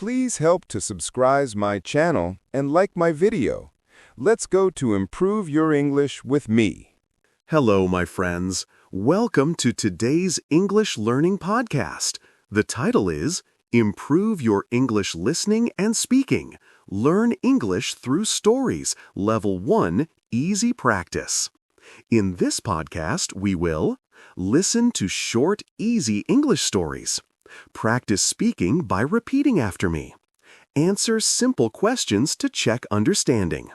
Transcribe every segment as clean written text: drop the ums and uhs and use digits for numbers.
Please help to subscribe my channel and like my video. Let's go to improve your English with me. Hello, my friends. Welcome to today's English Learning Podcast. The title is Improve Your English Listening and Speaking. Learn English Through Stories, Level 1, Easy Practice. In this podcast, we will listen to short, easy English stories. Practice speaking by repeating after me. Answer simple questions to check understanding.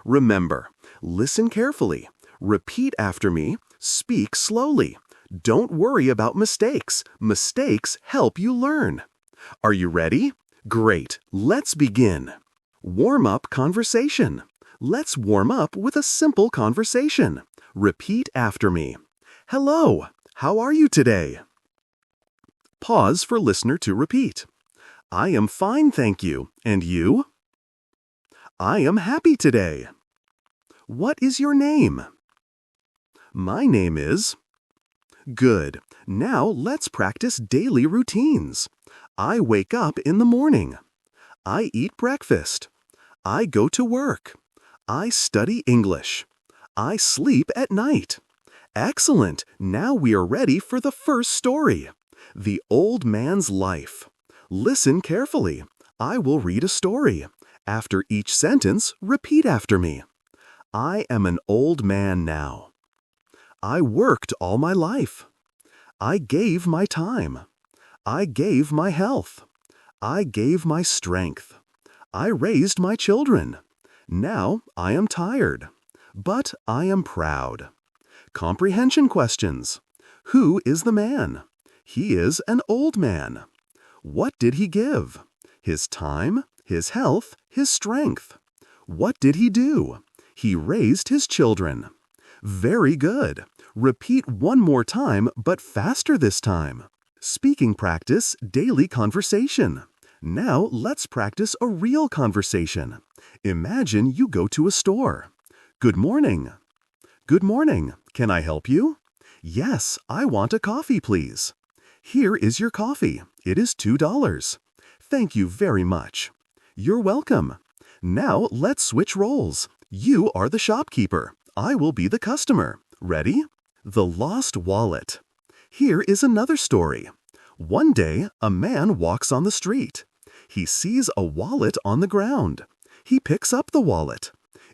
Remember, listen carefully. Repeat after me. Speak slowly. Don't worry about mistakes. Mistakes help you learn. Are you ready? Great. Let's begin. Warm-up conversation. Let's warm up with a simple conversation. Repeat after me. Hello. How are you today? Pause for listener to repeat. I am fine, thank you. And you? I am happy today. What is your name? My name is... Good. Now let's practice daily routines. I wake up in the morning. I eat breakfast. I go to work. I study English. I sleep at night. Excellent. Now we are ready for the first story. The Old Man's Life. Listen carefully. I will read a story. After each sentence, repeat after me. I am an old man now. I worked all my life. I gave my time. I gave my health. I gave my strength. I raised my children. Now I am tired, but I am proud. Comprehension questions. Who is the man? He is an old man. What did he give? His time, his health, his strength. What did he do? He raised his children. Very good. Repeat one more time, but faster this time. Speaking practice, daily conversation. Now let's practice a real conversation. Imagine you go to a store. Good morning. Good morning. Can I help you? Yes, I want a coffee, please. Here is your coffee. It is $2. Thank you very much. You're welcome. Now let's switch roles. You are the shopkeeper. I will be the customer. Ready? The Lost Wallet. Here is another story. One day, a man walks on the street. He sees a wallet on the ground. He picks up the wallet.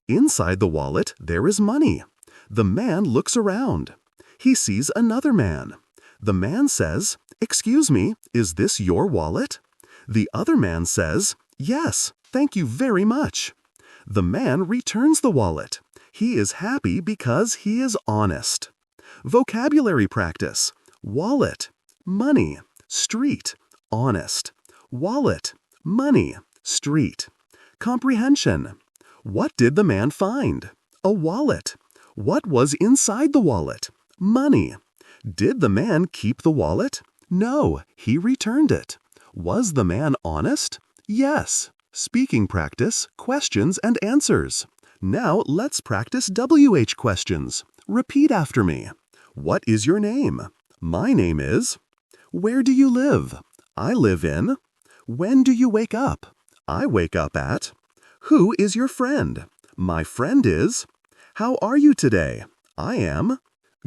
Inside the wallet, there is money. The man looks around. He sees another man. The man says, "Excuse me, is this your wallet?" The other man says, "Yes, thank you very much." The man returns the wallet. He is happy because he is honest. Vocabulary practice. Wallet, money, street, honest. Wallet, money, street. Comprehension. What did the man find? A wallet. What was inside the wallet? Money. Did the man keep the wallet? No, he returned it. Was the man honest? Yes. Speaking practice, questions and answers. Now let's practice WH questions. Repeat after me. What is your name? My name is... Where do you live? I live in... When do you wake up? I wake up at... Who is your friend? My friend is... How are you today? I am...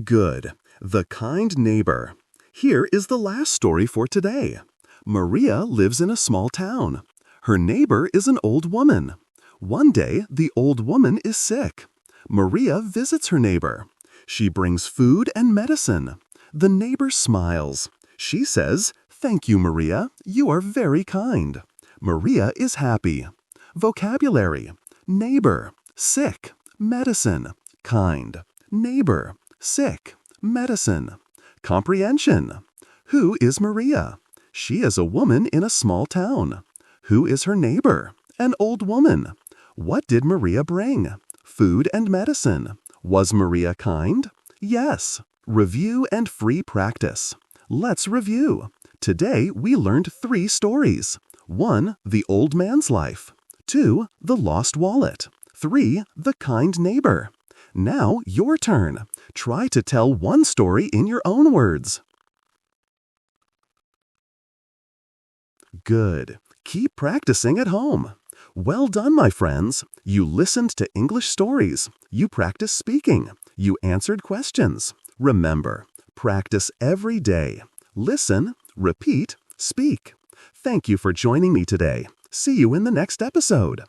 Good. The kind neighbor. Here is the last story for today. Maria lives in a small town. Her neighbor is an old woman. One day, the old woman is sick. Maria visits her neighbor. She brings food and medicine. The neighbor smiles. She says, "Thank you, Maria. You are very kind." Maria is happy. Vocabulary. Neighbor, sick, medicine, kind. Neighbor, sick, medicine. Comprehension. Who is Maria? She is a woman in a small town. Who is her neighbor? An old woman. What did Maria bring? Food and medicine. Was Maria kind? Yes. Review and free practice. Let's review. Today we learned 3 stories. 1. The Old Man's Life. 2. The Lost Wallet. 3. The Kind Neighbor. Now your turn. Try to tell one story in your own words. Good. Keep practicing at home. Well done, my friends. You listened to English stories. You practiced speaking. You answered questions. Remember, practice every day. Listen, repeat, speak. Thank you for joining me today. See you in the next episode.